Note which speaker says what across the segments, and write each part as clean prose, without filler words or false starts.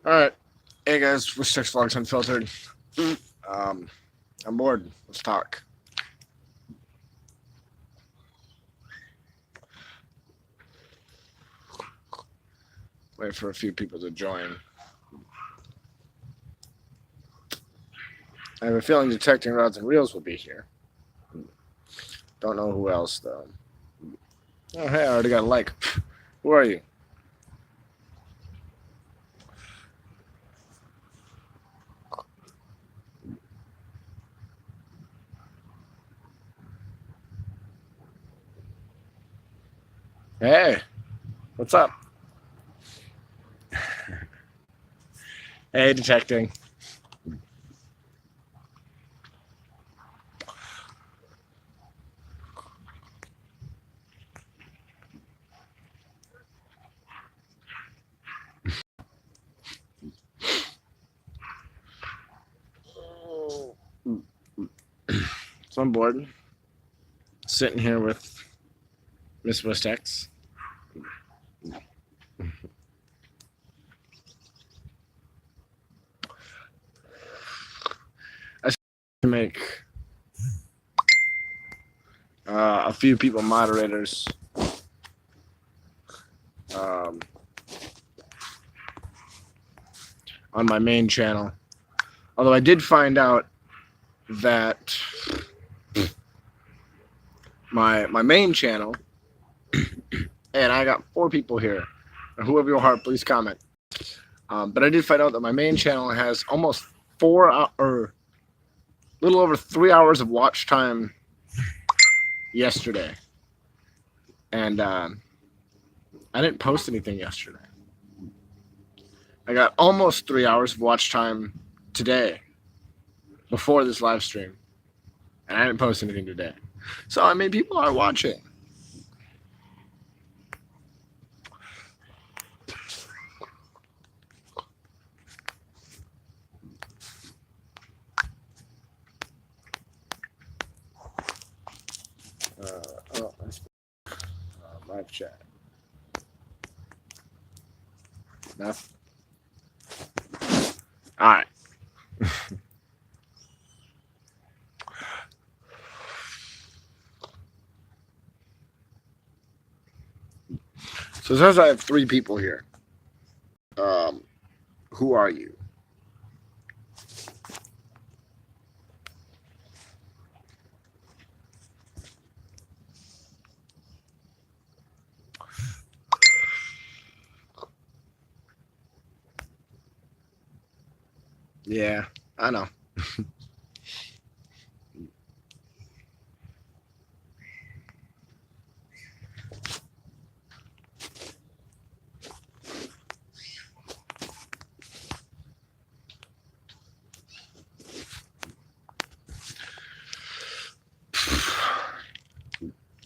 Speaker 1: Alright. Hey guys, Wistexvlogs Unfiltered. Um, I'm bored. Let's talk. Wait for a few people to join. I have a feeling Detecting Rods and Reels will be here. Don't know who else, though. Oh, hey, I already got a like. Who are you? Hey, what's up? Hey, Detecting. So I'm bored. Sitting here with Miss Wistex. I should make a few people moderators. Um, on my main channel. Although I did find out that my main channel, and I got 4 people here. Whoever your heart, please comment. But I did find out that my main channel has almost 4 or little over 3 hours of watch time yesterday, and I didn't post anything yesterday. I got almost 3 hours of watch time today before this live stream, and I didn't post anything today. So I mean, people are watching. Oh, that's live chat. Enough. All right. So it says I have 3 people here. Who are you? Yeah, I know.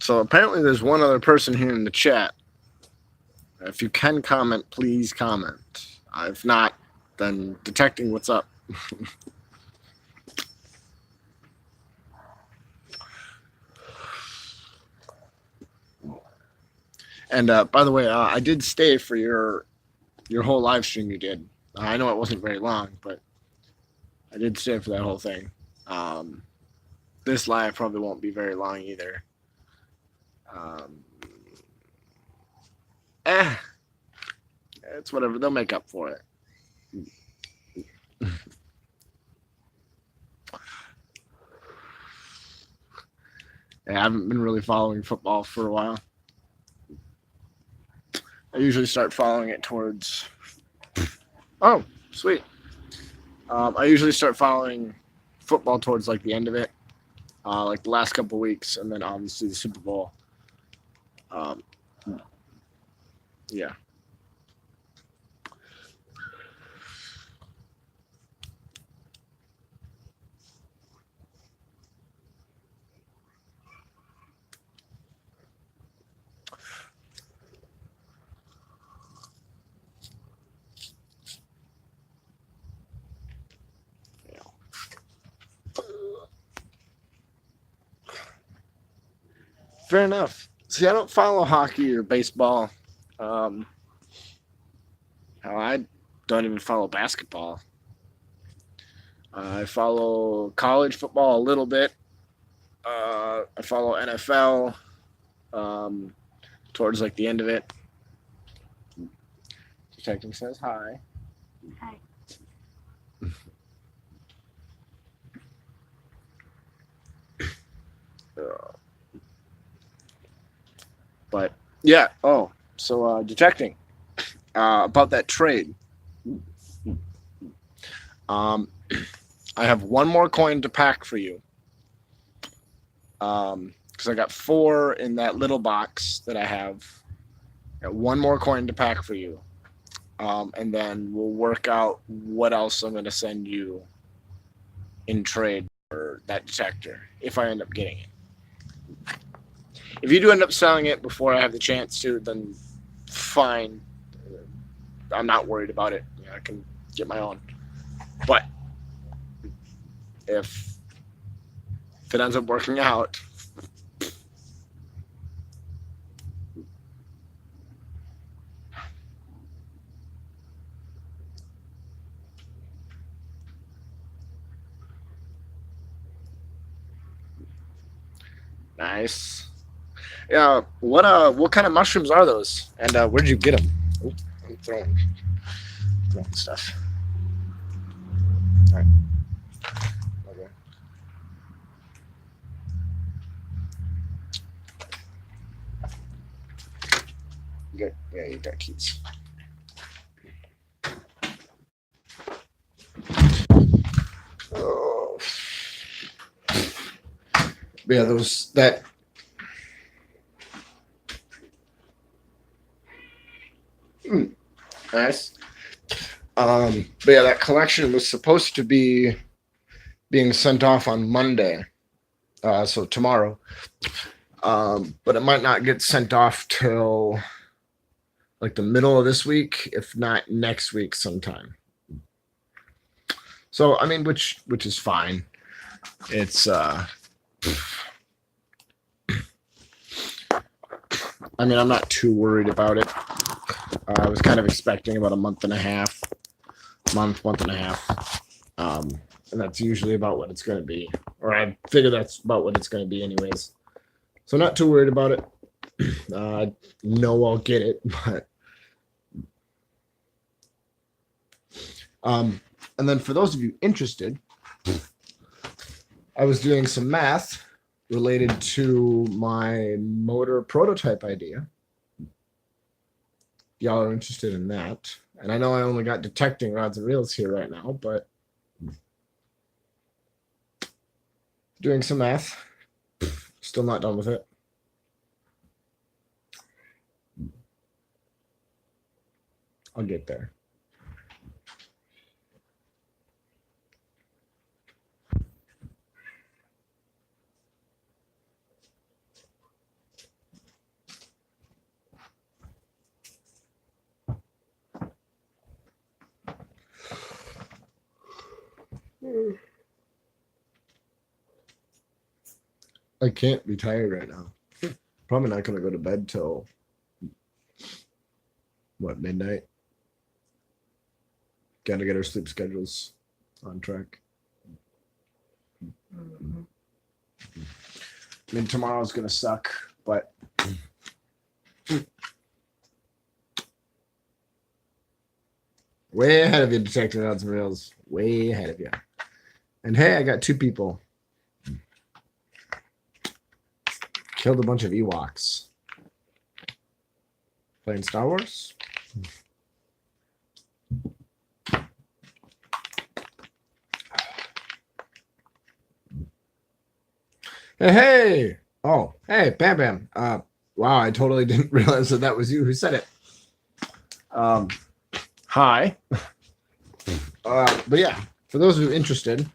Speaker 1: So apparently there's one other person here in the chat. If you can comment, please comment. If not, then detecting what's up. And by the way, I did stay for your whole live stream you did. I know it wasn't very long, but I did stay for that whole thing. This live probably won't be very long either. Um, eh, it's whatever. They'll make up for it. Yeah, I haven't been really following football for a while. I usually start following it towards. Oh, sweet. I usually start following football towards like the end of it, like the last couple weeks, and then obviously the Super Bowl. Um, yeah. Fair enough. See, I don't follow hockey or baseball. Um, how I don't even follow basketball. I follow college football a little bit. I follow NFL towards like the end of it. Detective says hi.
Speaker 2: Hi.
Speaker 1: But yeah. Oh, so detecting about that trade. I have one more coin to pack for you. Because I got 4 in that little box that I have. Got one more coin to pack for you. And then we'll work out what else I'm going to send you in trade for that detector if I end up getting it. If you do end up selling it before I have the chance to, then fine. I'm not worried about it. I can get my own. But if it ends up working out, nice. Yeah. What kind of mushrooms are those? And where did you get them? Oh, I'm throwing stuff. All right. Okay. Good. Yeah, you got keys. Oh. Yeah, that. Nice. But yeah, that collection was supposed to be being sent off on Monday, so tomorrow. But it might not get sent off till like the middle of this week, if not next week sometime. So I mean, which is fine. It's I mean, I'm not too worried about it. I was kind of expecting about a month and a half, and that's usually about what it's going to be, or I figure that's about what it's going to be anyways. So not too worried about it. I know I'll get it, but and then for those of you interested, I was doing some math related to my motor prototype idea. Y'all are interested in that. And I know I only got detecting rods and reels here right now, but doing some math. Still not done with it. I'll get there. I can't be tired right now. Probably not going to go to bed till, what, midnight? Got to get our sleep schedules on track. I mean, tomorrow's going to suck, but way ahead of you, detecting rods and reels. Way ahead of you. And hey, I got 2 people. Killed a bunch of Ewoks. Playing Star Wars? Hey! Oh, hey, Bam Bam. Wow, I totally didn't realize that was you who said it. Hi. But yeah, for those of you interested,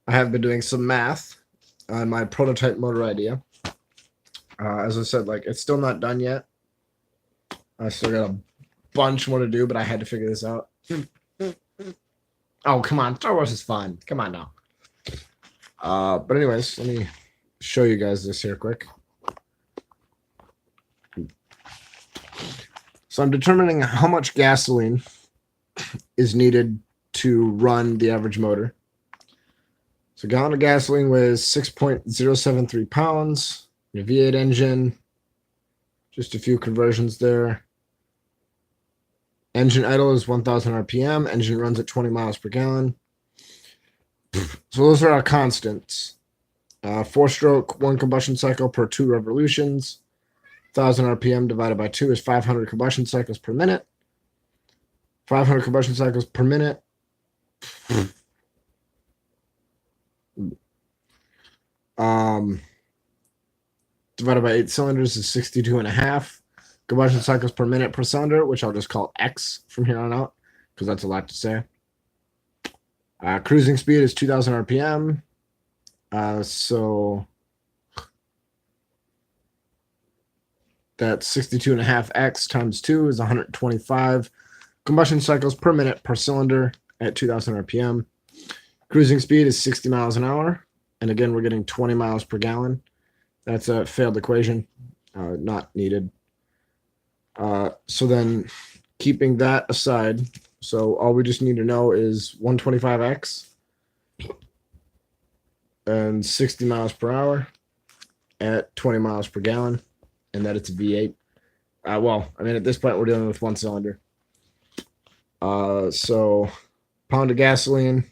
Speaker 1: I have been doing some math on my prototype motor idea. As I said, like, it's still not done yet. I still got a bunch more to do, but I had to figure this out. Oh, come on. Star Wars is fun. Come on now. But anyways, let me show you guys this here quick. So I'm determining how much gasoline is needed to run the average motor. So a gallon of gasoline weighs 6.073 pounds. A V8 engine, just a few conversions there. Engine idle is 1,000 RPM. Engine runs at 20 miles per gallon. So those are our constants. 4-stroke, 1 combustion cycle per 2 revolutions. 1,000 RPM divided by 2 is 500 combustion cycles per minute. 500 combustion cycles per minute. Divided by 8 cylinders is 62.5 combustion cycles per minute per cylinder, which I'll just call X from here on out because that's a lot to say. Cruising speed is 2,000 RPM. So that's 62.5X times 2 is 125 combustion cycles per minute per cylinder at 2,000 RPM. Cruising speed is 60 miles an hour. And again, we're getting 20 miles per gallon. That's a failed equation, not needed. So then keeping that aside, so all we just need to know is 125X and 60 miles per hour at 20 miles per gallon, and that it's a V8. Well, I mean, at this point, we're dealing with 1 cylinder. So pound of gasoline,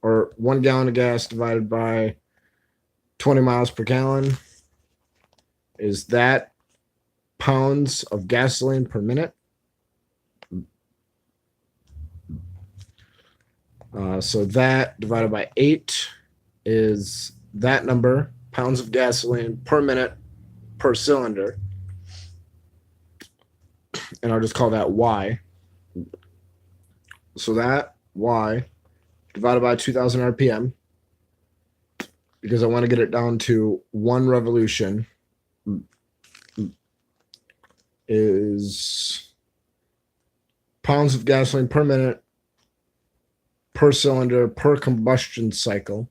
Speaker 1: or 1 gallon of gas divided by 20 miles per gallon is that pounds of gasoline per minute. So that divided by 8 is that number, pounds of gasoline per minute per cylinder. And I'll just call that Y. So that Y divided by 2,000 RPM, because I want to get it down to 1 revolution, is pounds of gasoline per minute per cylinder per combustion cycle.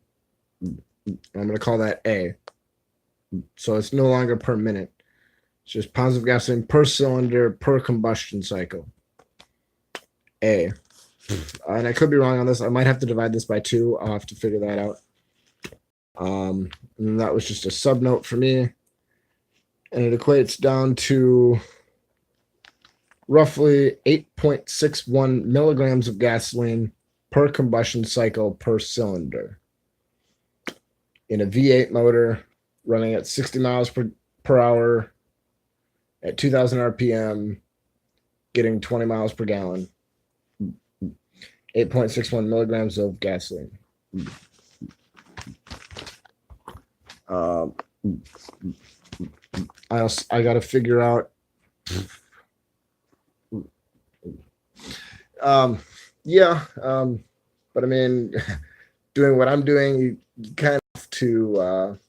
Speaker 1: I'm going to call that A. So it's no longer per minute. It's just pounds of gasoline per cylinder per combustion cycle. A. And I could be wrong on this. I might have to divide this by 2. I'll have to figure that out. And that was just a sub note for me. And it equates down to roughly 8.61 milligrams of gasoline per combustion cycle per cylinder in a V8 motor running at 60 miles per hour at 2,000 RPM, getting 20 miles per gallon. 8.61 milligrams of gasoline. I got to figure out. But I mean, doing what I'm doing, you kind of have to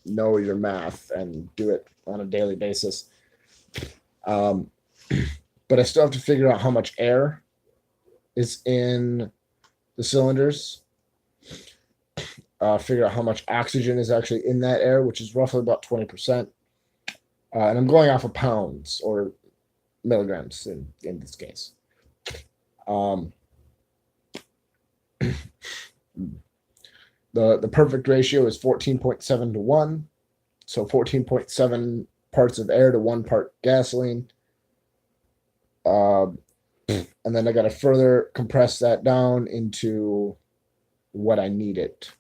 Speaker 1: know your math and do it on a daily basis. But I still have to figure out how much air is in the cylinders. Figure out how much oxygen is actually in that air, which is roughly about 20%. And I'm going off of pounds or milligrams in this case. The perfect ratio is 14.7 to 1. So 14.7 parts of air to 1 part gasoline. And then I got to further compress that down into what I need it.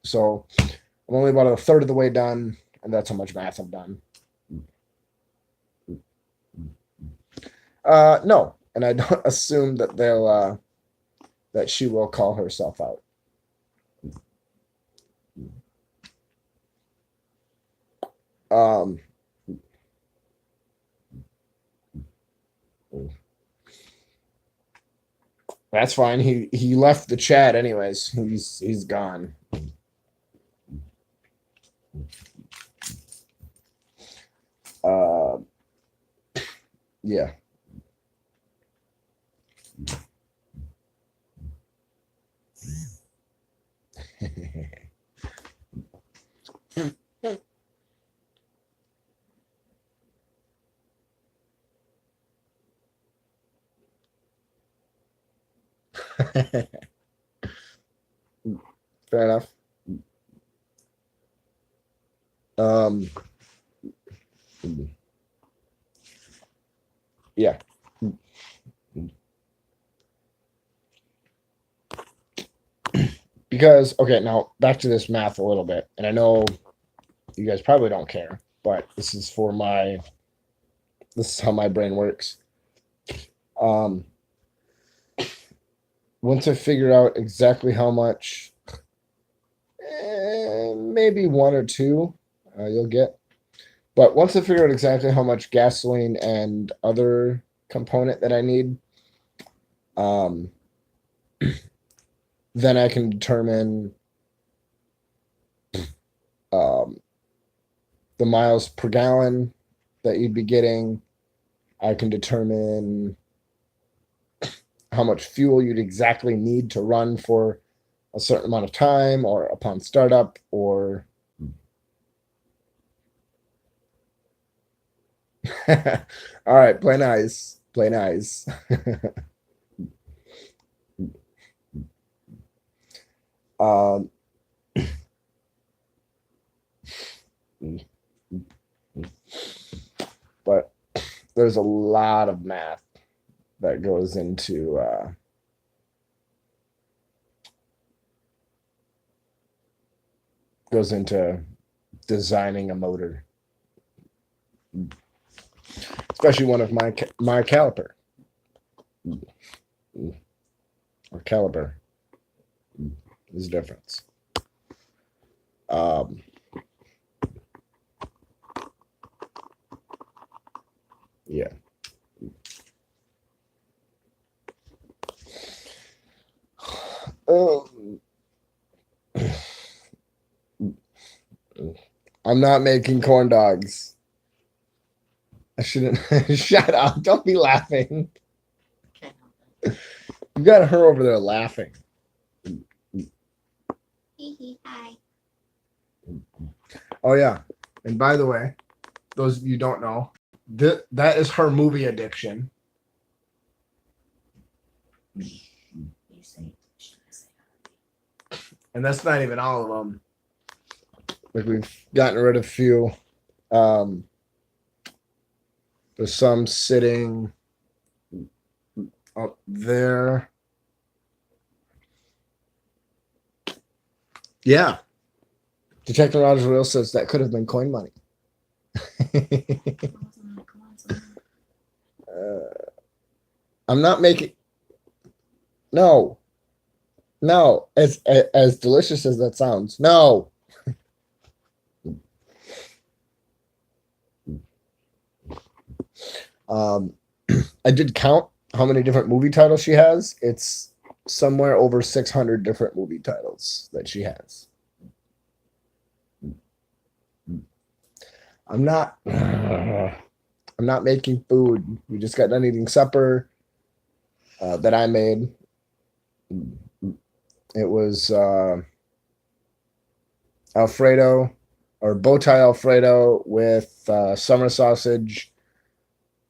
Speaker 1: So I'm only about a third of the way done, and that's how much math I've done. No, and I don't assume that that she will call herself out. That's fine. He left the chat anyways. He's gone. Yeah. Fair enough. Yeah. Because, okay, now back to this math a little bit. And I know you guys probably don't care, but this is how my brain works. Um, once I figure out exactly how much, maybe one or two you'll get. But once I figure out exactly how much gasoline and other component that I need, um, then I can determine um, the miles per gallon that you'd be getting. I can determine how much fuel you'd exactly need to run for a certain amount of time or upon startup or all right, play nice. Play nice. um, but there's a lot of math that goes into designing a motor, especially one of my caliper or caliber. There's a difference. Yeah. I'm not making corn dogs. I shouldn't. Shut up. Don't be laughing. You got her over there laughing.
Speaker 2: Hi.
Speaker 1: Oh, yeah. And by the way, those of you don't know, that is her movie addiction. And that's not even all of them. Like, we've gotten rid of a few. There's some sitting up there. Yeah. Detective Rogers Will says that could have been coin money. I'm not making. No. No. As delicious as that sounds. No. I did count how many different movie titles she has. It's somewhere over 600 different movie titles that she has. I'm not. I'm not making food. We just got done eating supper that I made. It was Alfredo or bow tie Alfredo with summer sausage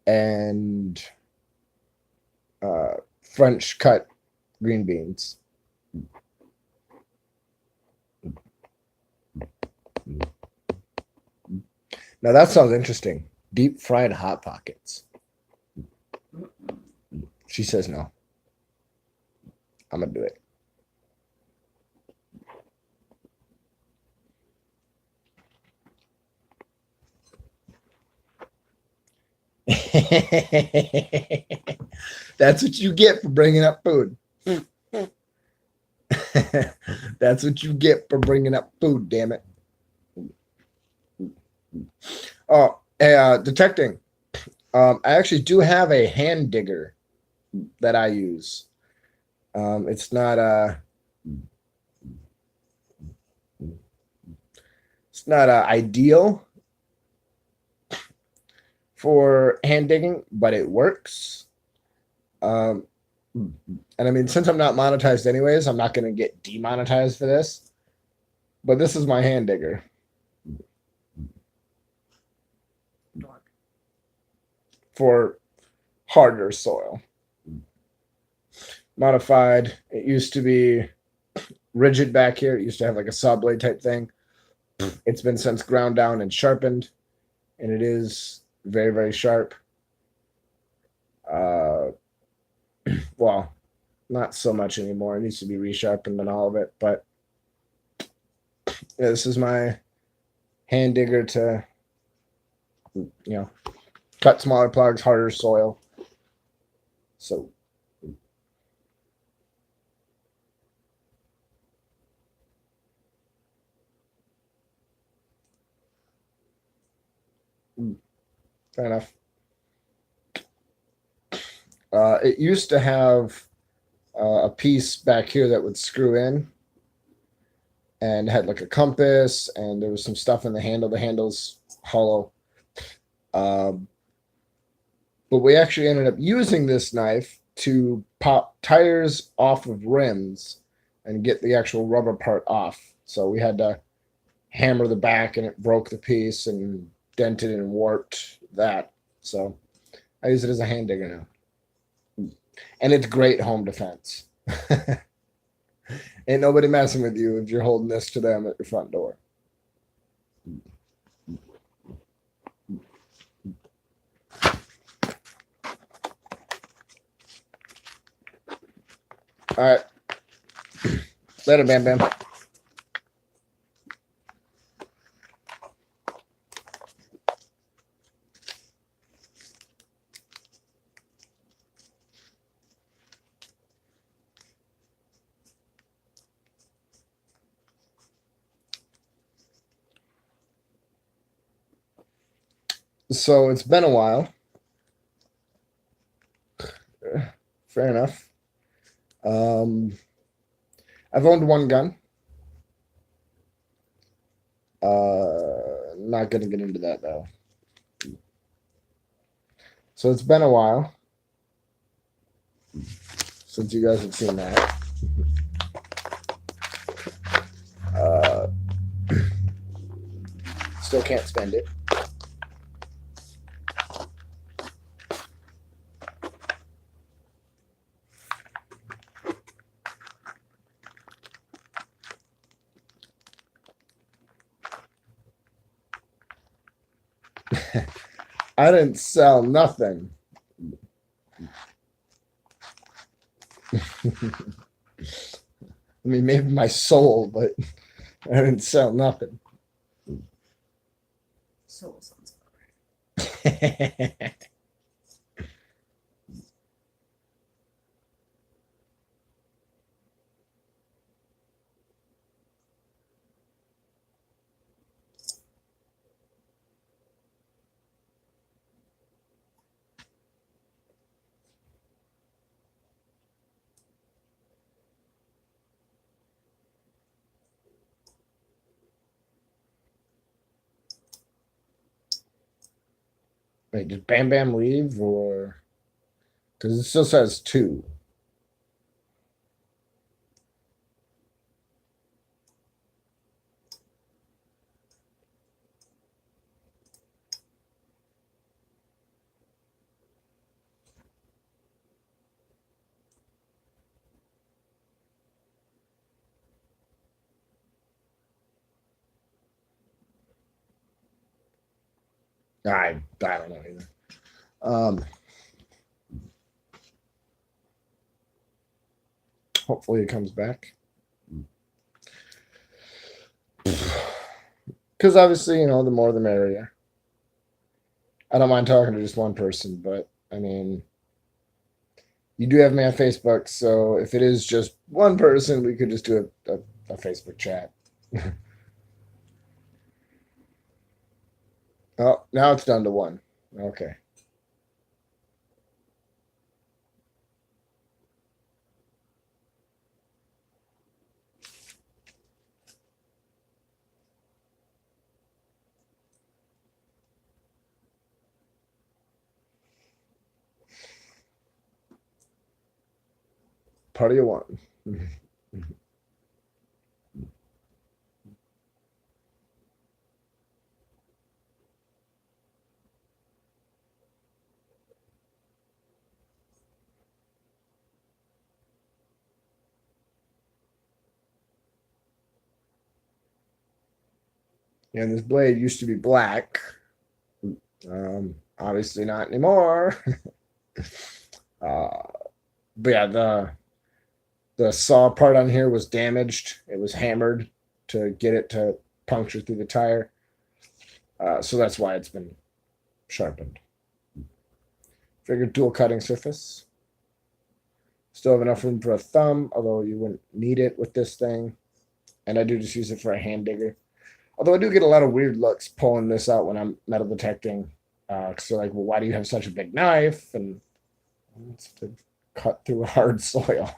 Speaker 1: and French cut green beans. Now that sounds interesting. Deep fried hot pockets. She says no. I'm gonna do it. That's what you get for bringing up food. That's what you get for bringing up food, damn it. Oh, detecting. I actually do have a hand digger that I use. It's not ideal for hand digging, but it works. And I mean, since I'm not monetized anyways, I'm not going to get demonetized for this. But this is my hand digger. For harder soil. modified. It used to be rigid back here. It used to have like a saw blade type thing. It's been since ground down and sharpened, and it is very, very sharp. Uh, well, not so much anymore. It needs to be resharpened and all of it. But yeah, this is my hand digger to, cut smaller plugs, harder soil. So fair enough. It used to have a piece back here that would screw in and had like a compass, and there was some stuff in the handle. The handle's hollow. But we actually ended up using this knife to pop tires off of rims and get the actual rubber part off. So we had to hammer the back, and it broke the piece and dented and warped that. So I use it as a hand digger now. And it's great home defense. Ain't nobody messing with you if you're holding this to them at your front door. All right. Later, Bam Bam. So it's been a while. Fair enough. I've owned one gun. Not going to get into that though. So it's been a while since you guys have seen that. Still can't spend it. I didn't sell nothing. I mean, maybe my soul, but I didn't sell nothing.
Speaker 2: Soul sounds about right.
Speaker 1: Wait, did Bam Bam leave, or because it still says 2? I don't know either. Hopefully it comes back. Because obviously, the more the merrier. I don't mind talking to just one person, but I mean, you do have me on Facebook, so if it is just one person, we could just do a Facebook chat. Oh, now it's down to 1. Okay. Party of 1. And this blade used to be black. Obviously not anymore. But yeah, the saw part on here was damaged. It was hammered to get it to puncture through the tire. So that's why it's been sharpened. Figured dual cutting surface. Still have enough room for a thumb, although you wouldn't need it with this thing. And I do just use it for a hand digger. Although I do get a lot of weird looks pulling this out when I'm metal detecting. Because they're like, well, why do you have such a big knife? And it's to cut through hard soil.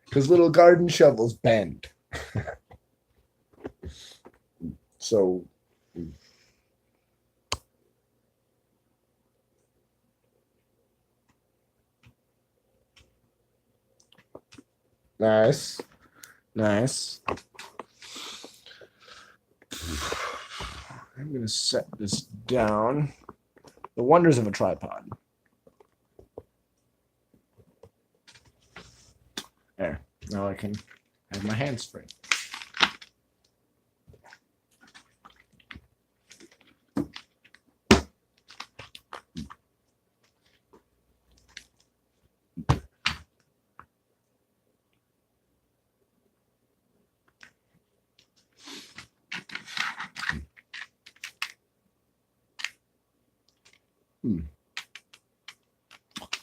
Speaker 1: Because little garden shovels bend. So nice. Nice. I'm going to set this down. The wonders of a tripod. There. Now I can have my hands free.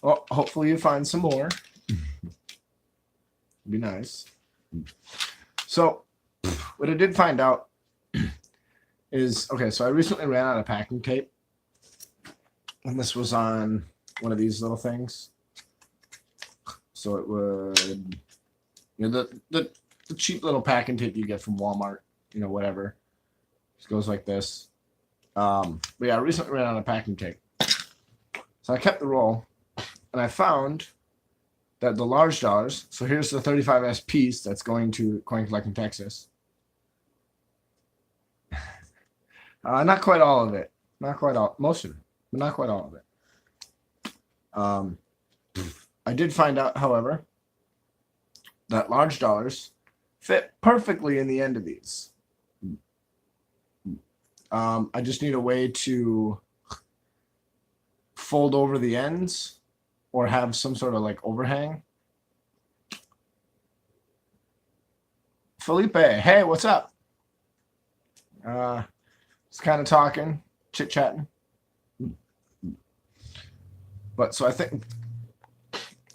Speaker 1: Well, hopefully you find some more. Be nice. So, what I did find out is, okay, so I recently ran out of packing tape. And this was on one of these little things. So it would, you know, the cheap little packing tape you get from Walmart, you know, whatever. It goes like this. But yeah, I recently ran out of packing tape. So I kept the roll, and I found that the large dollars, so here's the 35S piece that's going to coin collecting Texas. Not quite all of it. Not quite all. Most of it, but not quite all of it. I did find out, however, that large dollars fit perfectly in the end of these. I just need a way to fold over the ends or have some sort of like overhang. Felipe, hey, what's up? Just kind of talking, chit-chatting. But so I think,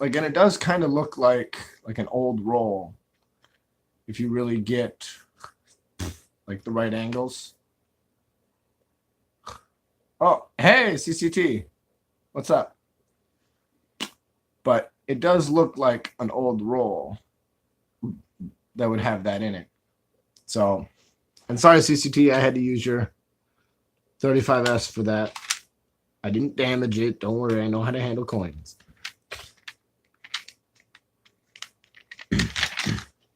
Speaker 1: like, and it does kind of look like an old roll if you really get like the right angles. Oh, hey, CCT. What's up? But it does look like an old roll that would have that in it. So, and sorry, CCT, I had to use your 35S for that. I didn't damage it. Don't worry, I know how to handle coins.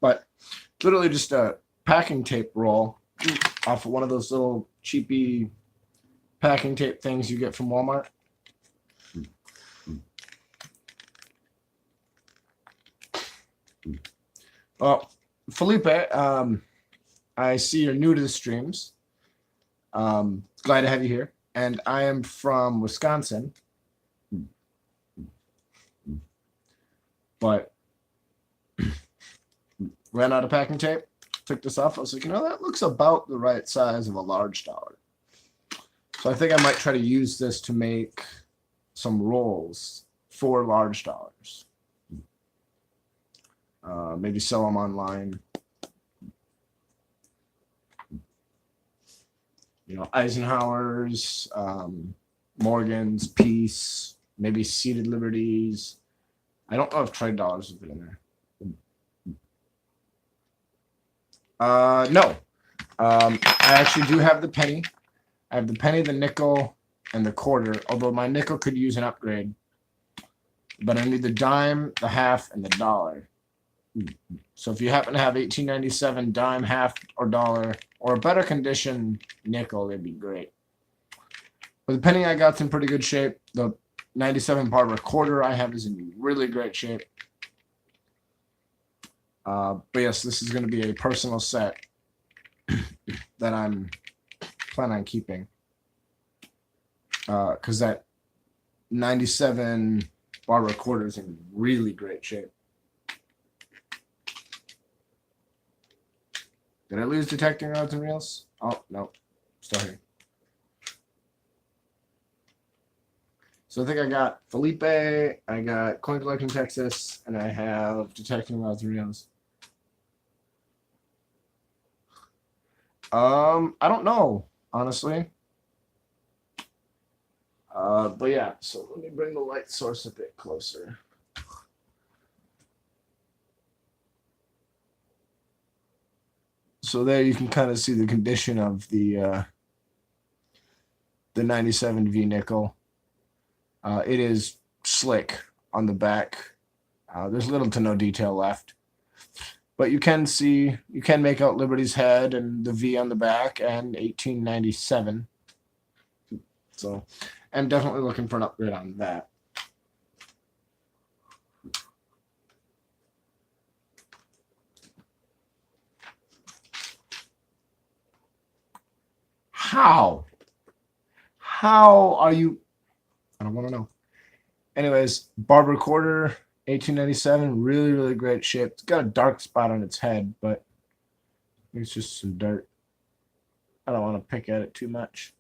Speaker 1: But literally just a packing tape roll off of one of those little cheapy packing tape things you get from Walmart. Well, Felipe, I see you're new to the streams. Glad to have you here. And I am from Wisconsin. But ran out of packing tape, took this off. I was like, you know, that looks about the right size of a large dollar. So I think I might try to use this to make some rolls for large dollars. Maybe sell them online. You know, Eisenhower's, Morgan's, Peace, maybe Seated Liberties. I don't know if trade dollars have been in there. No. I actually do have the penny. I have the penny, the nickel, and the quarter, although my nickel could use an upgrade. But I need the dime, the half, and the dollar. So if you happen to have 1897 dime, half, or dollar, or a better condition nickel, it'd be great. But the penny I got's in pretty good shape. The 97 Barber quarter I have is in really great shape. But yes, this is going to be a personal set that I'm planning on keeping. Because that 97 bar recorder is in really great shape. Did I lose detecting rods and reels? Oh, no. Still here. So I think I got Felipe, I got Coin Collecting Texas, and I have detecting rods and reels. I don't know, honestly. But yeah, so let me bring the light source a bit closer. So there you can kind of see the condition of the 97 V nickel. It is slick on the back. There's little to no detail left. But you can see, you can make out Liberty's head and the V on the back and 1897. So I'm definitely looking for an upgrade on that. How? How are you? I don't want to know. Anyways, barber quarter, 1897, really, really great shape. It's got a dark spot on its head, but it's just some dirt. I don't want to pick at it too much.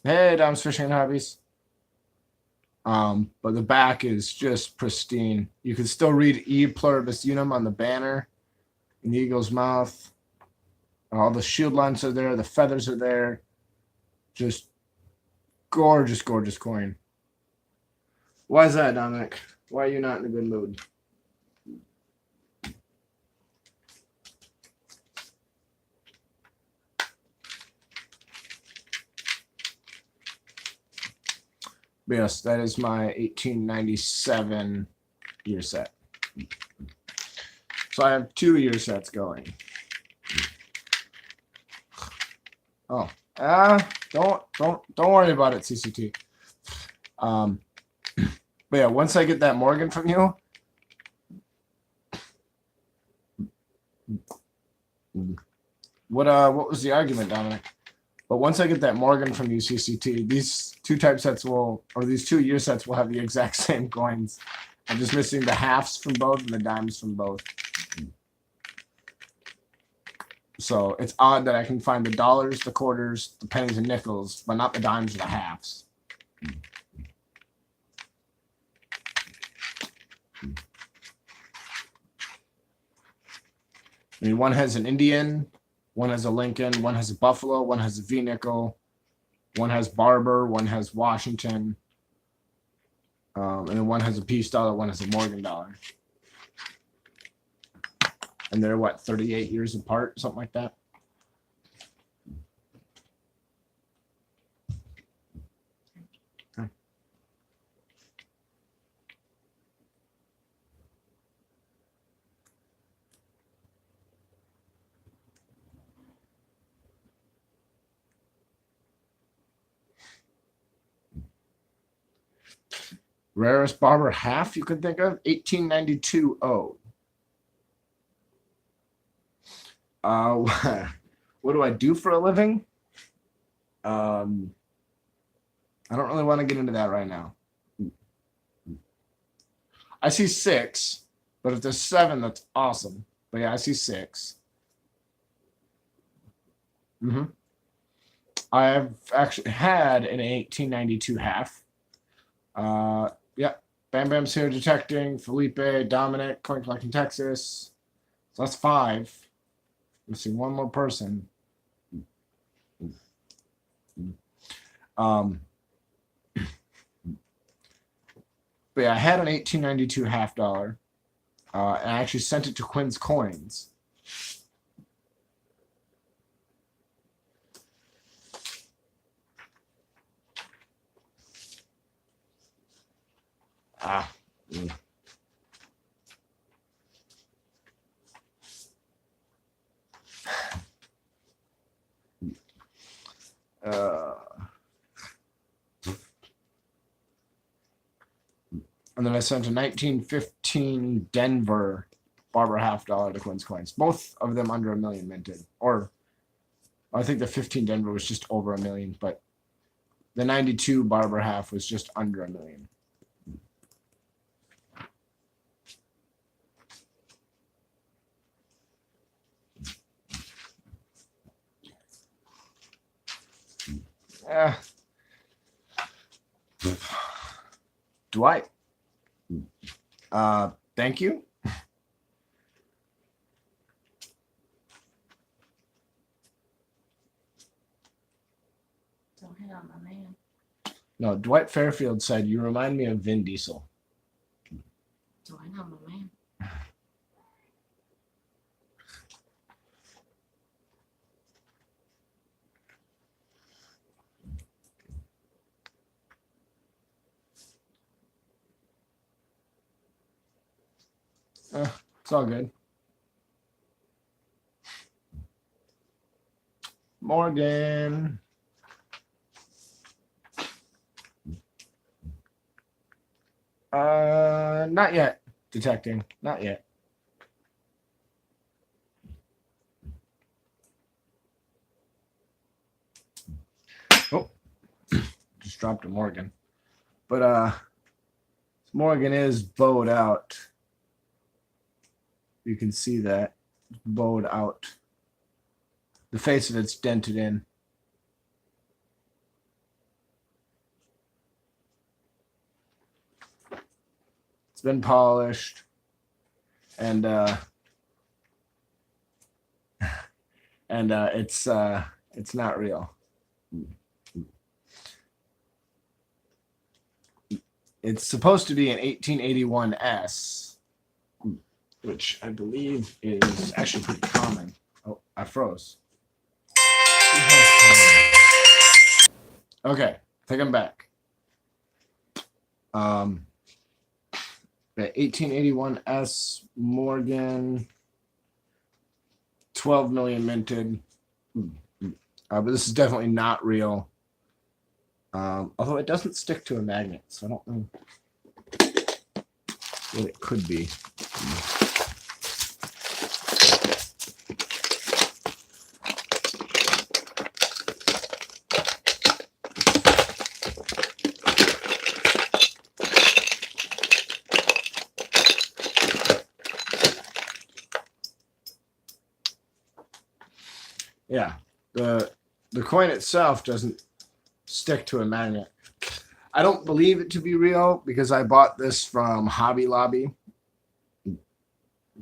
Speaker 1: Hey, Dom's Fishing and Hobbies. But the back is just pristine. You can still read E pluribus unum on the banner, in the eagle's mouth. All the shield lines are there. The feathers are there. Just gorgeous, gorgeous coin. Why is that, Dominic? Why are you not in a good mood? But yes, that is my 1897 year set. So I have 2 year sets going. Oh, don't worry about it, CCT. But yeah, once I get that Morgan from you, what was the argument, Dominic? But once I get that Morgan from you, CCT, these 2 type sets will, or these 2 year sets will have the exact same coins. I'm just missing the halves from both and the dimes from both. So it's odd that I can find the dollars, the quarters, the pennies, and nickels, but not the dimes or the halves. I mean, one has an Indian, one has a Lincoln, one has a Buffalo, one has a V nickel, one has Barber, one has Washington, and then one has a Peace dollar, one has a Morgan dollar. And they're what, 38 years apart, something like that. Okay. Rarest Barber half you could think of, 1892 O. What do I do for a living? I don't really want to get into that right now. I see 6, but if there's 7, that's awesome. But yeah, I see 6. I've actually had an 1892 half. Yeah, Bam Bam's here detecting, Felipe, Dominic, Coin Collecting Texas. So that's 5. Let's see, one more person. But yeah, I had an 1892 half dollar, and I actually sent it to Quinn's Coins. Ah. And then I sent a 1915 Denver Barber half dollar to Quinn's coins. Both of them under $1 million minted. Or I think the 15 Denver was just over $1 million, but the 92 Barber half was just under $1 million. Dwight. Thank you.
Speaker 2: Don't hit on my man.
Speaker 1: No, Dwight Fairfield said, "You remind me of Vin Diesel."
Speaker 2: Don't hit on my man.
Speaker 1: It's all good. Morgan. Not yet. Detecting. Not yet. Oh, just dropped a Morgan. But Morgan is bowed out. You can see that bowed out. The face of it's dented in. It's been polished, and it's not real. It's supposed to be an 1881S, which I believe is actually pretty common. Oh, I froze. Okay, I think I'm back. The 1881S Morgan, 12 million minted. But this is definitely not real. Although it doesn't stick to a magnet, so I don't know what it could be. Yeah, the coin itself doesn't stick to a magnet. I don't believe it to be real because I bought this from Hobby Lobby.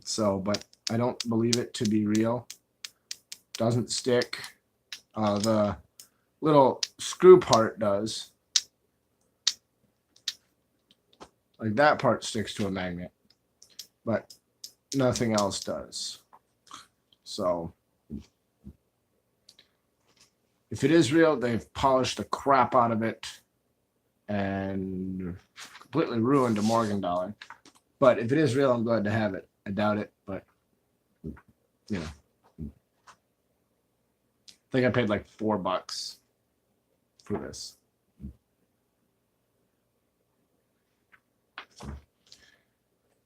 Speaker 1: So, but I don't believe it to be real. Doesn't stick. The little screw part does. Like that part sticks to a magnet, but nothing else does. So if it is real, they've polished the crap out of it and completely ruined a Morgan dollar. But if it is real, I'm glad to have it. I doubt it, but you know. I think I paid like $4 for this.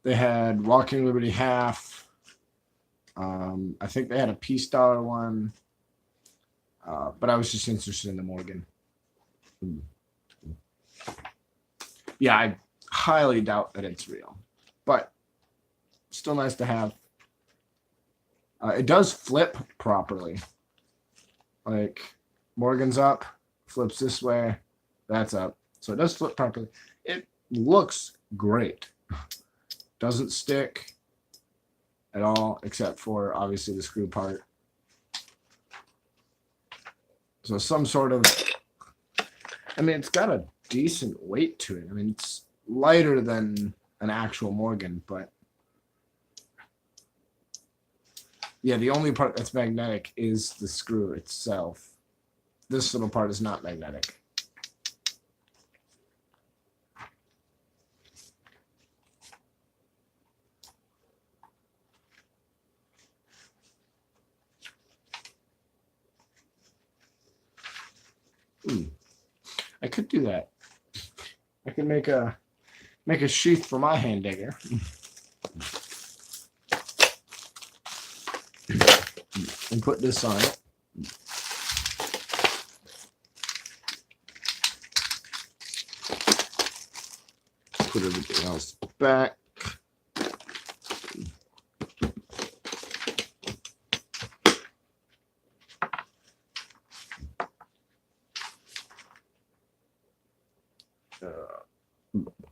Speaker 1: They had Walking Liberty half. I think they had a Peace Dollar one. But I was just interested in the Morgan. Yeah, I highly doubt that it's real. But still nice to have. It does flip properly. Like, Morgan's up, flips this way, that's up. So it does flip properly. It looks great. Doesn't stick at all, except for, obviously, the screw part. So some sort of, I mean, it's got a decent weight to it. I mean, it's lighter than an actual Morgan, but yeah, the only part that's magnetic is the screw itself. This little part is not magnetic. I could do that. I could make a sheath for my hand digger. can put this on it. Put everything else back.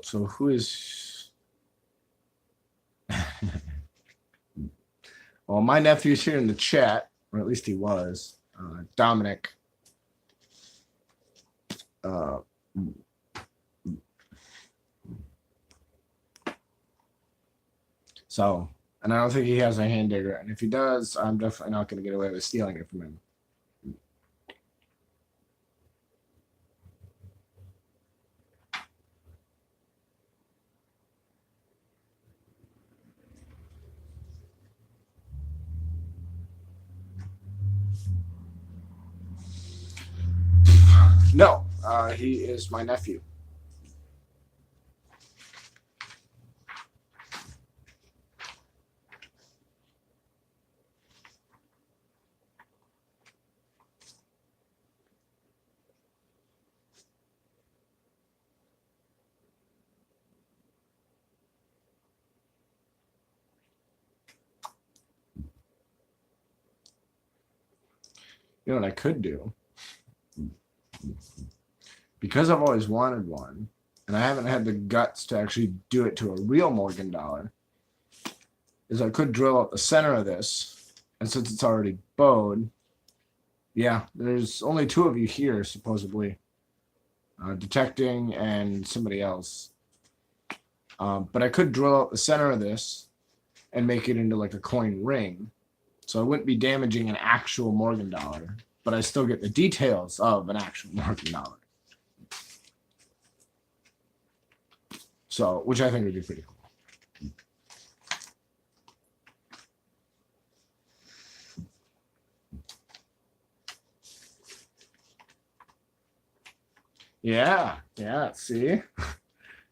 Speaker 1: So who is... Well, my nephew's here in the chat, or at least he was. Dominic. So, and I don't think he has a hand digger. And if he does, I'm definitely not going to get away with stealing it from him. No, he is my nephew. You know what I could do? Because I've always wanted one, and I haven't had the guts to actually do it to a real Morgan dollar, is I could drill out the center of this, and since it's already bowed, yeah, there's only 2 of you here, supposedly. Detecting and somebody else. But I could drill out the center of this and make it into like a coin ring. So I wouldn't be damaging an actual Morgan dollar, but I still get the details of an actual Morgan dollar. So, which I think would be pretty cool. Yeah, see?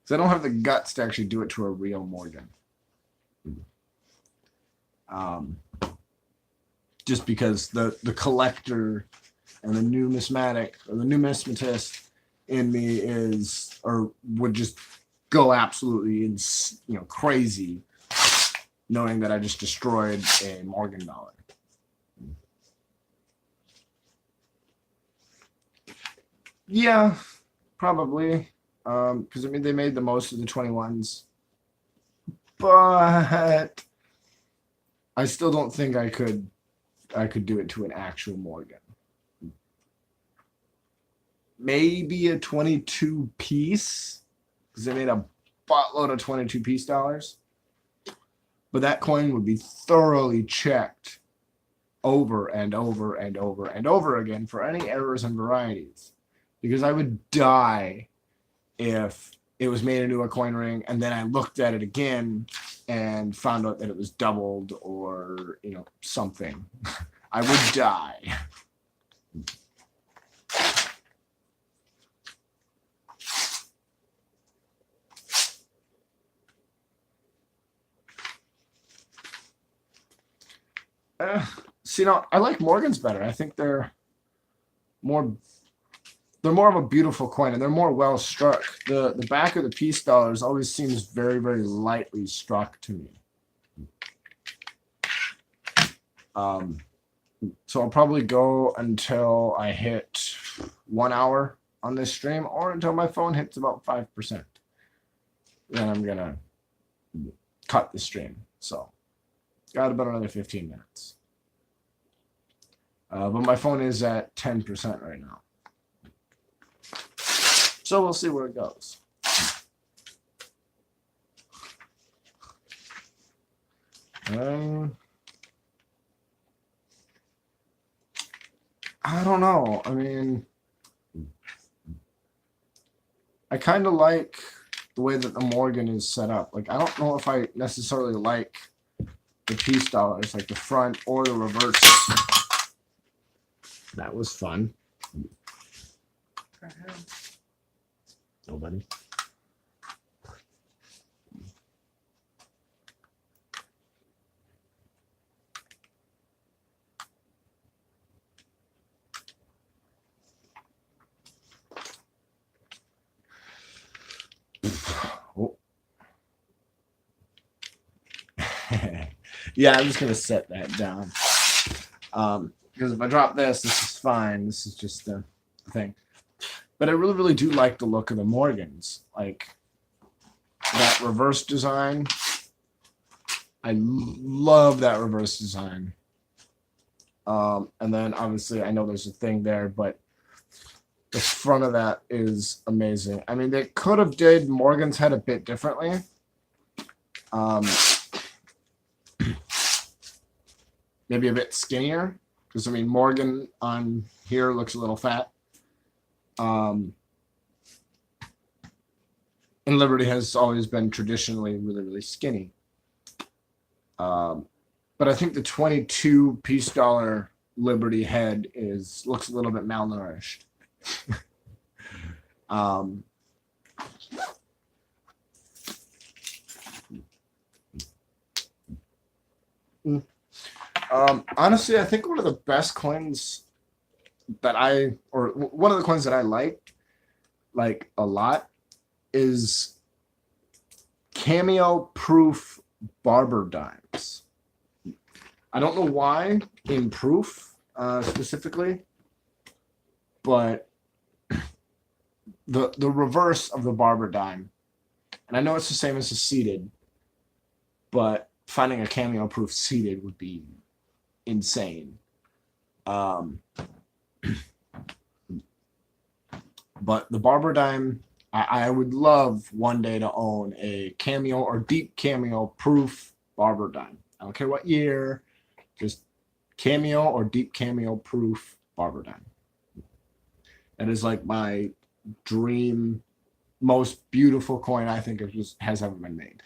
Speaker 1: So I don't have the guts to actually do it to a real Morgan. Just because the collector and the numismatic or the numismatist in me is, or would just go absolutely crazy knowing that I just destroyed a Morgan dollar. Yeah, probably. Because I mean they made the most of the 21s. But I still don't think I could do it to an actual Morgan. Maybe a 22 piece, because they made a buttload of 22 piece dollars. But that coin would be thoroughly checked over and over and over and over again for any errors and varieties. Because I would die if it was made into a coin ring and then I looked at it again and found out that it was doubled or, something. I would die. I like Morgans better. I think they're more of a beautiful coin and they're more well struck. The back of the piece dollars always seems very, very lightly struck to me. So I'll probably go until I hit 1 hour on this stream or until my phone hits about 5%. Then I'm going to cut the stream. So got about another 15 minutes. But my phone is at 10% right now. So we'll see where it goes. I don't know. I mean, I kind of like the way that the Morgan is set up. Like, I don't know if I necessarily like the piece dollars, like the front or the reverse. That was fun.
Speaker 2: For who?
Speaker 1: Nobody. Yeah, I'm just gonna set that down. Because if I drop this, this is fine. This is just the thing. But I really, really do like the look of the Morgans. Like that reverse design. I love that reverse design. And then obviously I know there's a thing there, but the front of that is amazing. I mean, they could have did Morgan's head a bit differently. Maybe a bit skinnier. Because, I mean, Morgan on here looks a little fat. And Liberty has always been traditionally really, really skinny. But I think the 22 piece dollar Liberty head looks a little bit malnourished. Honestly, I think one of the best coins that one of the coins that I like a lot is cameo proof barber dimes. I don't know why in proof specifically, but the reverse of the barber dime, and I know it's the same as a seated, but finding a cameo proof seated would be insane. But the barber dime, I would love one day to own a cameo or deep cameo proof barber dime. I don't care what year, just cameo or deep cameo proof barber dime. That is like my dream, most beautiful coin I think has ever been made.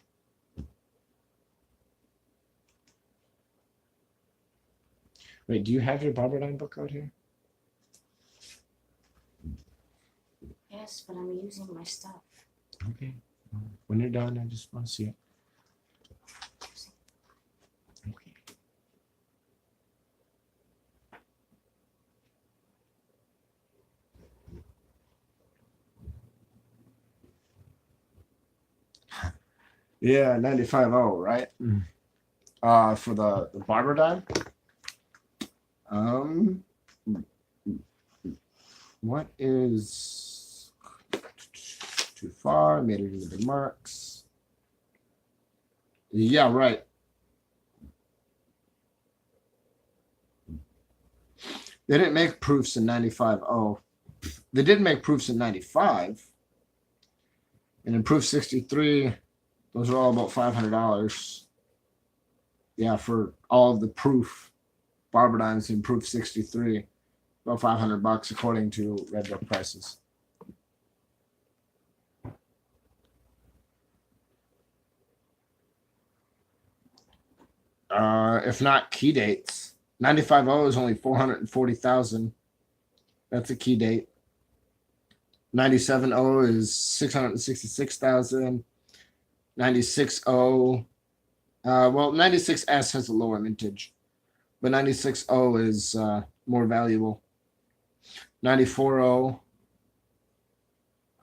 Speaker 1: Wait, do you have your barber dime book out here?
Speaker 2: Yes, but I'm using my stuff.
Speaker 1: Okay. When you're done, I just want to see it. Okay. Yeah, 95.0, right? For the barber dime. What is too far? Made it into the marks. Yeah, right. They didn't make proofs in 95.0. They did make proofs in 95. And in proof 63, those are all about $500. Yeah, for all of the proof barber dimes in proof 63, about $500 according to Red Book prices. If not key dates, 95.0 is only 440,000. That's a key date. 97.0 is 666,000. 96.0, well, 96S has a lower mintage, but 96.0 is more valuable. 94.0,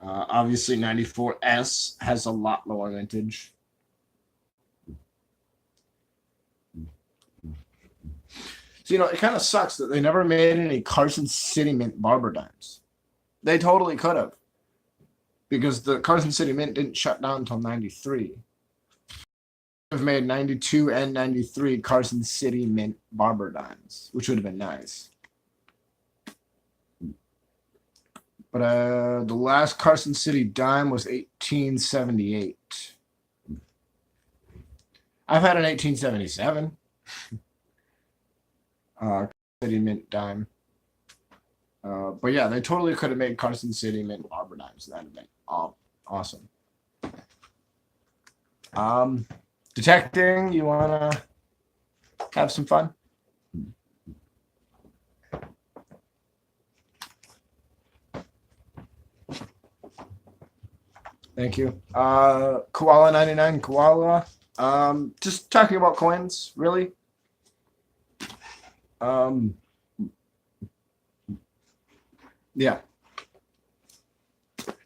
Speaker 1: obviously 94S has a lot lower mintage. So, it kind of sucks that they never made any Carson City Mint barber dimes. They totally could have, because the Carson City Mint didn't shut down until 93. Have made 92 and 93 Carson City Mint barber dimes, which would have been nice. But the last Carson City dime was 1878. I've had an 1877 City Mint dime. But yeah, they totally could have made Carson City Mint barber dimes. That'd have been awesome. Detecting, you want to have some fun? Thank you. Koala 99 Koala. Just talking about coins, really. Yeah.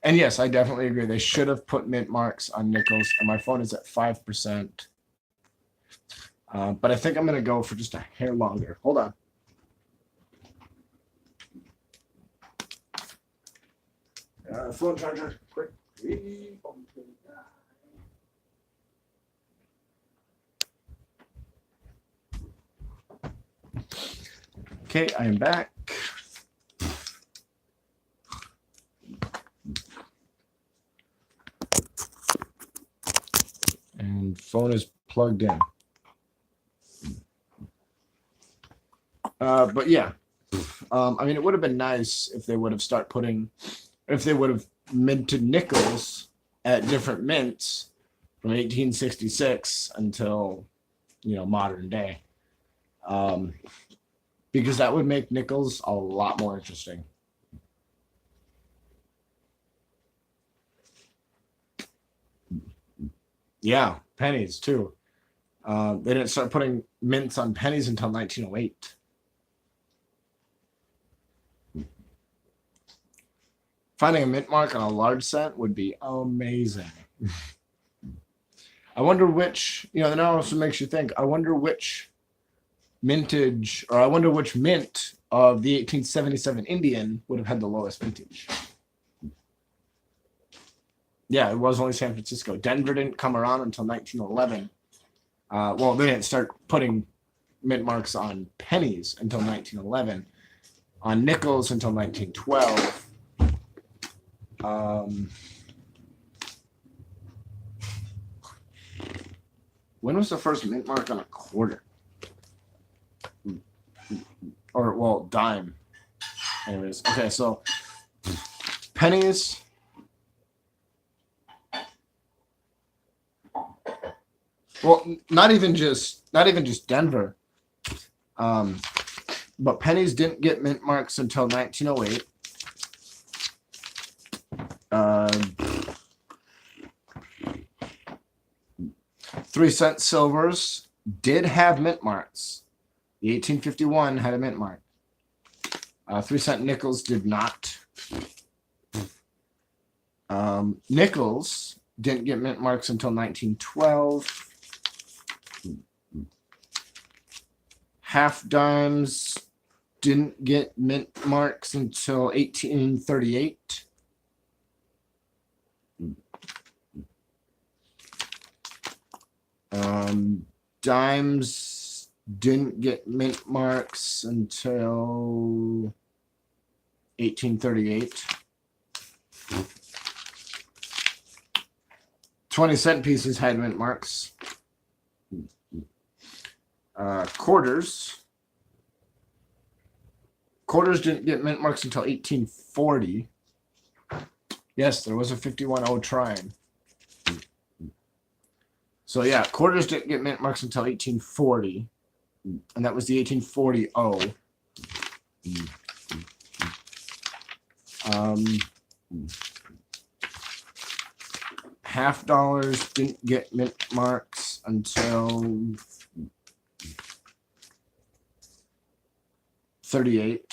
Speaker 1: And yes, I definitely agree. They should have put mint marks on nickels, and my phone is at 5%. But I think I'm going to go for just a hair longer. Hold on. Phone charger, quick. Okay, I am back. And phone is plugged in. But yeah, I mean, it would have been nice if they would have minted nickels at different mints from 1866 until, modern day. Because that would make nickels a lot more interesting. Yeah, pennies too. They didn't start putting mints on pennies until 1908. Finding a mint mark on a large cent would be amazing. I wonder which, that also makes you think, I wonder which mintage, or I wonder which mint of the 1877 Indian would have had the lowest mintage. Yeah, it was only San Francisco. Denver didn't come around until 1911. Well, they didn't start putting mint marks on pennies until 1911. On nickels until 1912. When was the first mint mark on a quarter? Or, well, dime. Anyways, okay, so pennies. Well, not even just Denver. But pennies didn't get mint marks until 1908. 3-cent silvers did have mint marks. The 1851 had a mint mark. 3-cent nickels did not. Nickels didn't get mint marks until 1912. Half dimes didn't get mint marks until 1838. Dimes didn't get mint marks until 1838. 20-cent pieces had mint marks. Quarters didn't get mint marks until 1840. Yes, there was a 51-0 trine. So yeah, quarters didn't get mint marks until 1840, and that was the 1840 O. Half dollars didn't get mint marks until 38.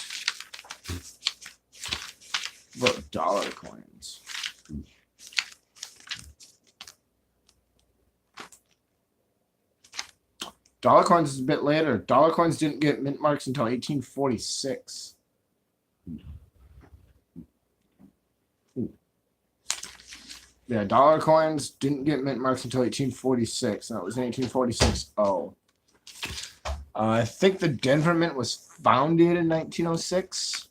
Speaker 1: But dollar coins. Dollar coins is a bit later. Dollar coins didn't get mint marks until 1846. Yeah, dollar coins didn't get mint marks until 1846. That was in 1846. Oh. I think the Denver Mint was founded in 1906.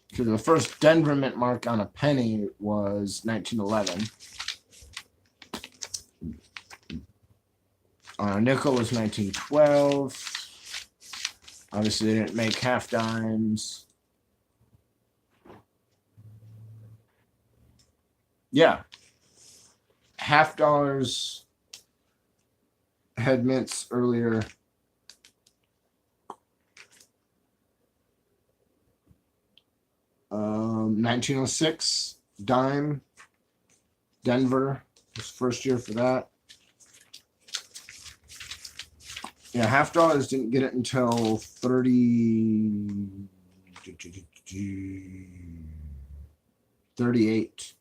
Speaker 1: Because the first Denver Mint mark on a penny was 1911. On a nickel was 1912. Obviously, they didn't make half dimes. Yeah. Half dollars had mints earlier. Um, 1906, dime, Denver, was first year for that. Yeah, half dollars didn't get it until 30. $38.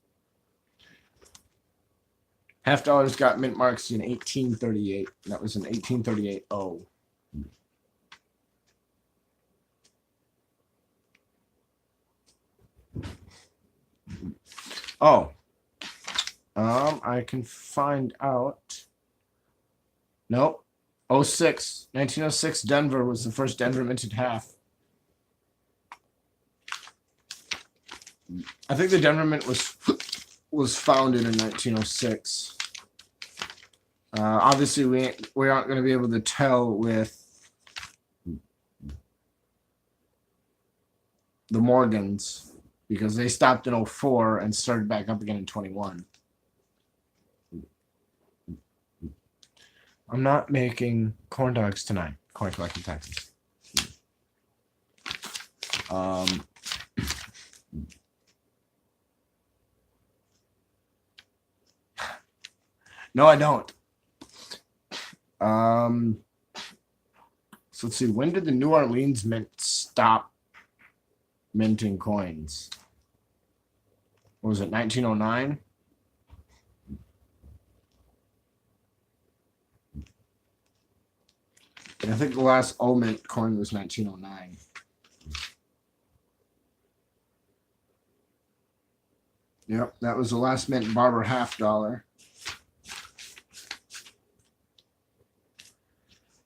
Speaker 1: Half dollars got mint marks in 1838. That was an 1838 O. Oh. I can find out. Nope. 1906 Denver was the first Denver minted half. I think the Denver Mint was founded in 1906. Obviously, we aren't going to be able to tell with the Morgans because they stopped in 04 and started back up again in 21. I'm not making corn dogs tonight, according to my Texas. No, I don't. So let's see. When did the New Orleans Mint stop minting coins? What was it, 1909? And I think the last O Mint coin was 1909. Yep, that was the last mint barber half dollar.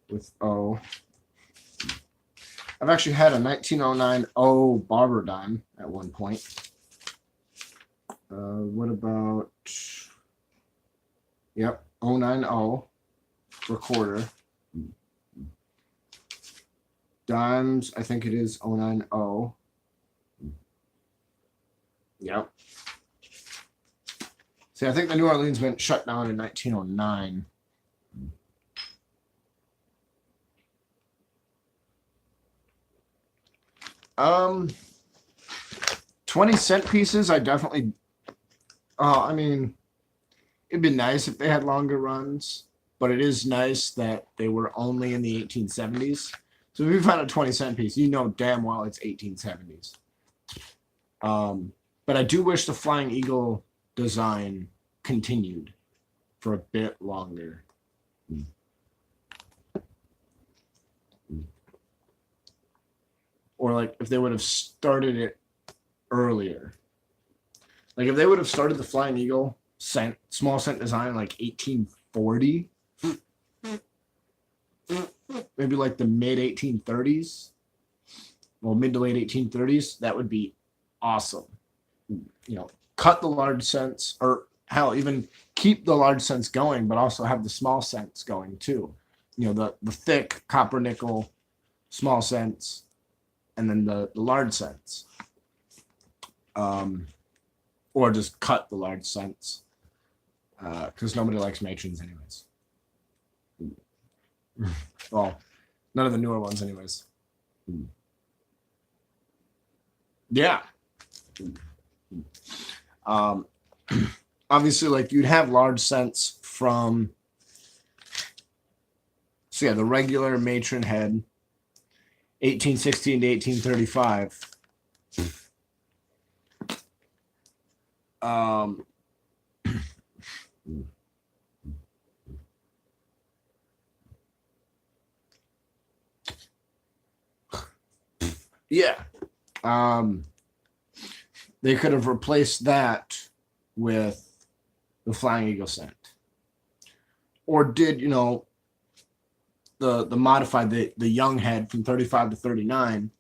Speaker 1: With O. I've actually had a 1909 O barber dime at one point. What about, yep, 090 recorder. Dimes, I think it is 090. Yep. See, I think the New Orleans Mint shut down in 1909. Um, 20-cent pieces, I definitely, I mean, it'd be nice if they had longer runs, but it is nice that they were only in the 1870s. So if you find a 20-cent piece, you know damn well it's 1870s. But I do wish the Flying Eagle design continued for a bit longer. Or like if they would have started it earlier. Like if they would have started the Flying Eagle small cent design like 1840, maybe like the mid 1830s, well, mid to late 1830s, that would be awesome. You know, cut the large cents, or hell, even keep the large cents going, but also have the small cents going too. You know, the thick copper nickel small cents, and then the large cents. Or just cut the large cents, because nobody likes matrons anyways. Well, none of the newer ones anyways. Yeah. Obviously, like you'd have large cents from, so yeah, the regular matron head, 1816 to 1835. Yeah. They could have replaced that with the Flying Eagle cent. Or did, you know, the modified, the young head from 35 to 39,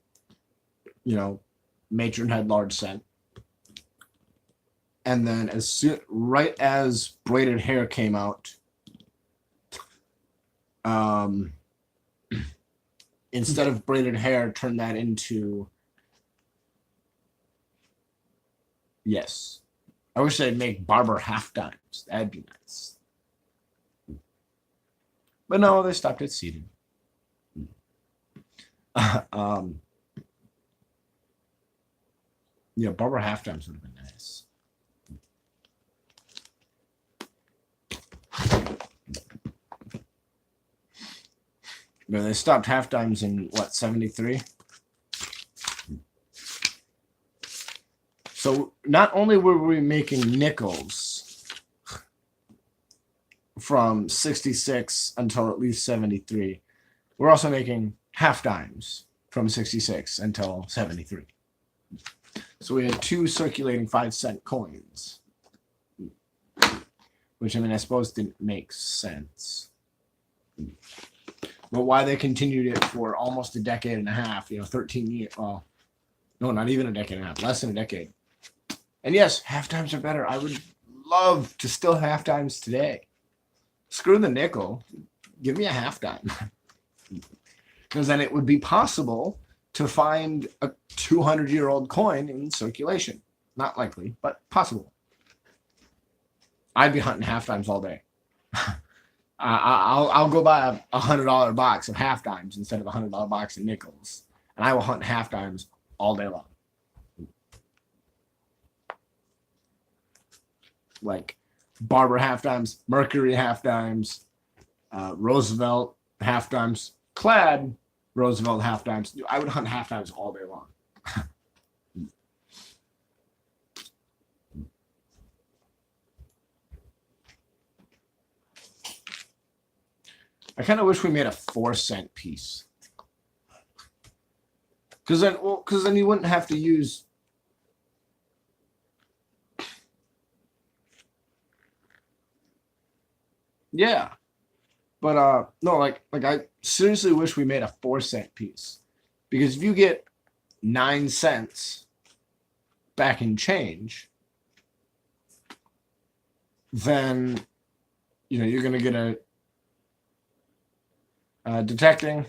Speaker 1: you know, matron head large cent. And then right as braided hair came out, instead of braided hair, turn that into, yes. I wish they'd make barber half dimes. That'd be nice. But no, they stopped at seated. Yeah, barber half dimes would have been nice. But they stopped half dimes in what, 73? So not only were we making nickels from 66 until at least 73, we're also making half dimes from 66 until 73. So we had 2 circulating 5-cent coins, which, I mean, I suppose didn't make sense. But why they continued it for almost a decade and a half, 13 years. Well, no, not even a decade and a half, less than a decade. And yes, half dimes are better. I would love to still half dimes today. Screw the nickel. Give me a half dime. Because then it would be possible to find a 200-year-old coin in circulation. Not likely, but possible. I'd be hunting half dimes all day. I'll go buy a $100 box of half dimes instead of a $100 box of nickels, and I will hunt half dimes all day long. Like Barber half dimes, Mercury half dimes, Roosevelt half dimes, Clad Roosevelt half dimes. I would hunt half dimes all day long. I kind of wish we made a 4-cent piece. Because then you wouldn't have to use. Yeah. But no, like I seriously wish we made a 4-cent piece. Because if you get 9 cents back in change, then you're gonna get a detecting.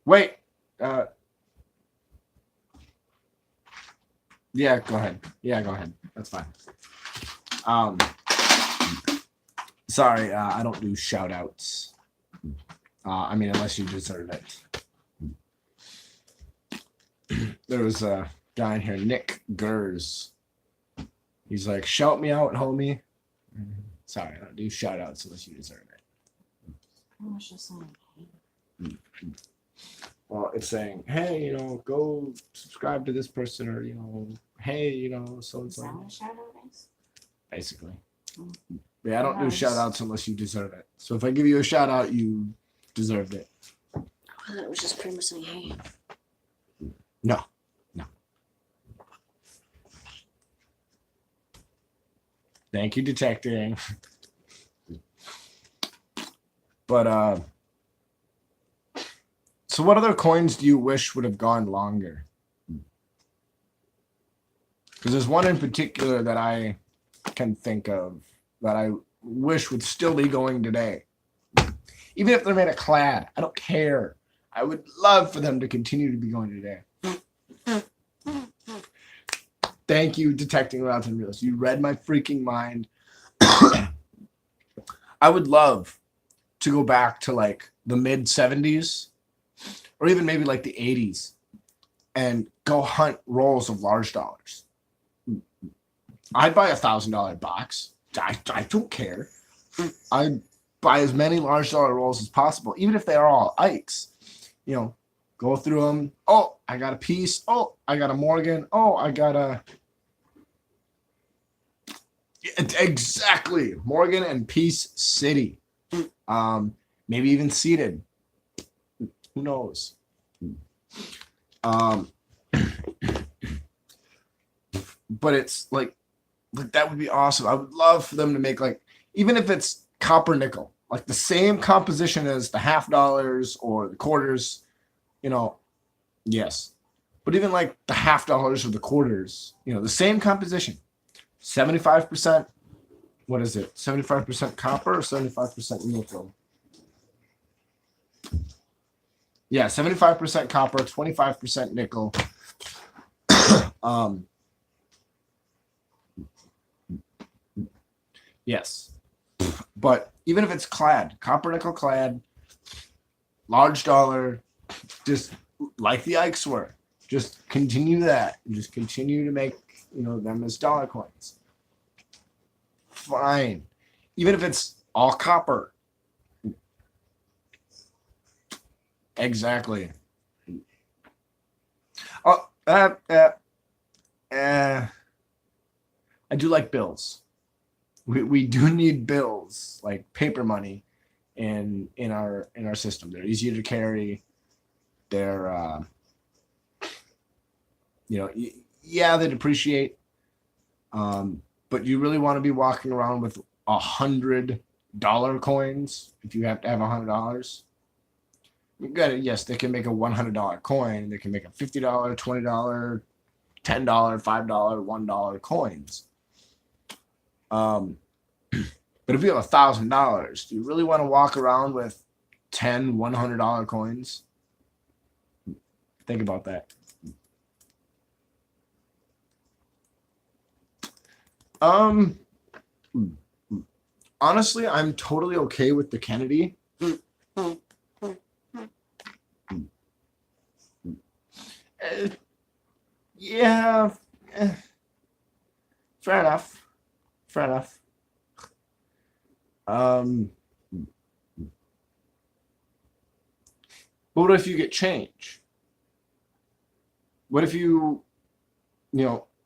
Speaker 1: Wait. Yeah, go ahead. That's fine. Sorry, I don't do shout outs. I mean, unless you deserve it. There was a guy in here, Nick Gers. He's like, shout me out, homie. Sorry, I don't do shout outs unless you deserve it.
Speaker 2: I was just saying,
Speaker 1: Well, it's saying, hey, go subscribe to this person, or, hey, so and
Speaker 2: is that
Speaker 1: so.
Speaker 2: what a shout out is?
Speaker 1: Basically.
Speaker 2: Mm.
Speaker 1: Yeah, I don't do
Speaker 2: Nice.
Speaker 1: shout outs unless you deserve it. So if I give you a shout out, you deserved it.
Speaker 2: I thought it was just pretty much saying, hey.
Speaker 1: No. Thank you, detecting. But so what other coins do you wish would have gone longer? Because there's one in particular that I can think of that I wish would still be going today. Even if they're made of clad, I don't care. I would love for them to continue to be going today. Thank you, detecting routes and reels. You read my freaking mind. I would love to go back to like the mid 70s or even maybe like the 80s and go hunt rolls of large dollars. I'd buy $1,000 box. I don't care. I'd buy as many large dollar rolls as possible, even if they are all Ikes. Go through them. Oh, I got a piece. Oh, I got a Morgan. Oh, I got a. Exactly. Morgan and Peace City. Maybe even seated. Who knows? But it's like that would be awesome. I would love for them to make even if it's copper nickel, like the same composition as the half dollars or the quarters, yes. But even like the half dollars or the quarters, the same composition. 75%, what is it? 75% copper or 75% nickel? Yeah, 75% copper, 25% nickel. Yes. But even if it's clad, copper nickel clad, large dollar, just like the Ikes were, just continue that. Just continue to make, them as dollar coins. Fine. Even if it's all copper. Exactly. Oh, I do like bills. We do need bills, like paper money, in our system. They're easier to carry. They're yeah, they depreciate. But you really want to be walking around with $100 coins if you have to have $100. You got it. Yes, they can make a $100 coin. They can make a $50, $20, $10, $5, $1 coins. But if you have $1,000, do you really want to walk around with 10 $100 coins? Think about that. Honestly, I'm totally okay with the Kennedy. Yeah, fair enough. Fair enough. But what if you get change? What if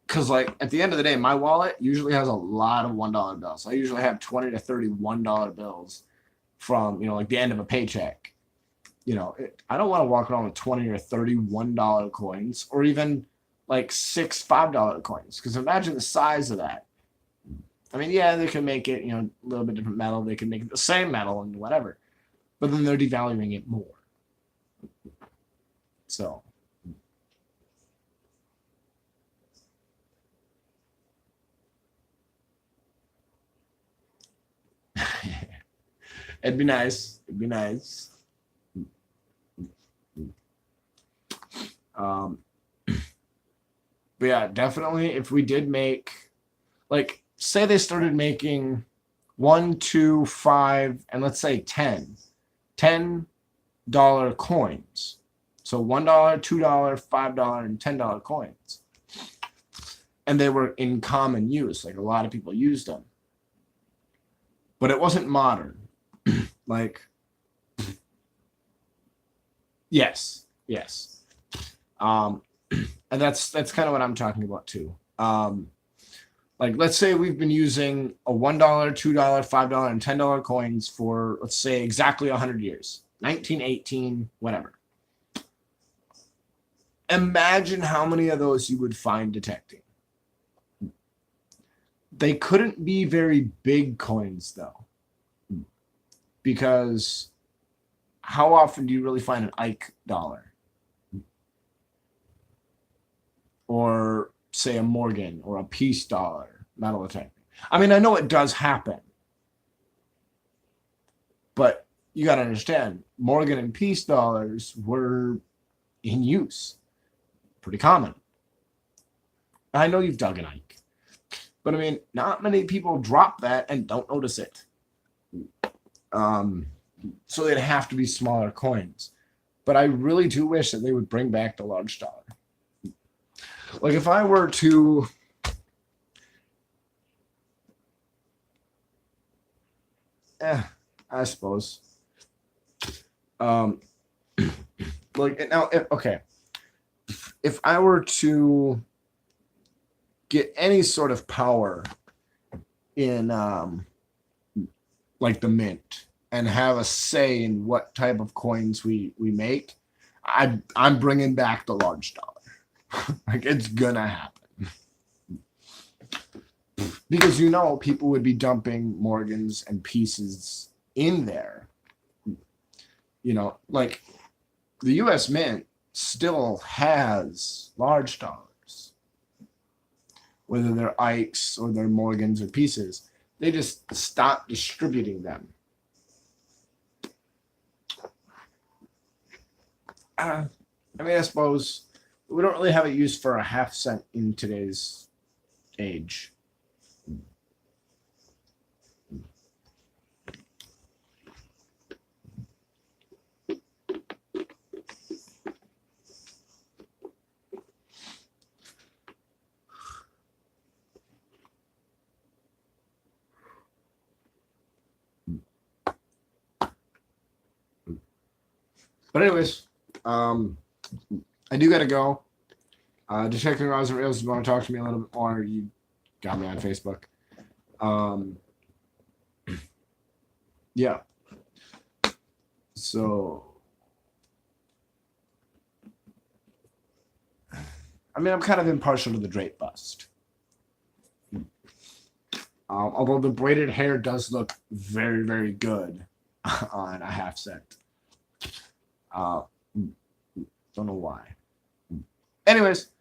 Speaker 1: because like at the end of the day, my wallet usually has a lot of $1 bills. I usually have 20 to 30 $1 bills from like the end of a paycheck. I don't want to walk around with 20 or 30 $1 coins, or even like 6 $5 coins. Because imagine the size of that. I mean, yeah, they can make it a little bit different metal. They can make it the same metal and whatever, but then they're devaluing it more. So. It'd be nice. It'd be nice. But yeah, definitely if we did make, like, say they started making 1, 2, 5, and let's say $10 coins. So $1, $2, $5, and $10 coins. And they were in common use. Like a lot of people used them. But it wasn't modern. Like, yes. And that's kind of what I'm talking about too. Like, let's say we've been using a $1, $2, $5, and $10 coins for, let's say, exactly 100 years. 1918, whatever. Imagine how many of those you would find detecting. They couldn't be very big coins, though. Because how often do you really find an Ike dollar? Or, say, a Morgan or a Peace dollar metal detecting? I mean, I know it does happen. But you got to understand, Morgan and Peace dollars were in use. Pretty common. I know you've dug an Ike. But, I mean, not many people drop that and don't notice it. So they'd have to be smaller coins. But I really do wish that they would bring back the large dollar. Like if I were to I suppose. Like now, if I were to get any sort of power in like the mint and have a say in what type of coins we make, I'm bringing back the large dollar. Like it's gonna happen. Because people would be dumping Morgans and pieces in there. Like the US Mint still has large dollars. Whether they're Ikes or they're Morgans or pieces. They just stopped distributing them. I suppose we don't really have it used for a half cent in today's age. But anyways, I do gotta go. Detecting Rods and Reels, if you want to talk to me a little bit more, you got me on Facebook. Yeah. So, I mean, I'm kind of impartial to the Drake bust. Although the braided hair does look very, very good on a half set. Don't know why. Anyways,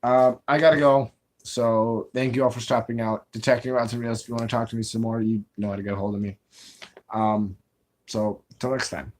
Speaker 1: I gotta go. So thank you all for stopping out. Detecting Rods and Reels. If you want to talk to me some more, you know how to get a hold of me. So till next time.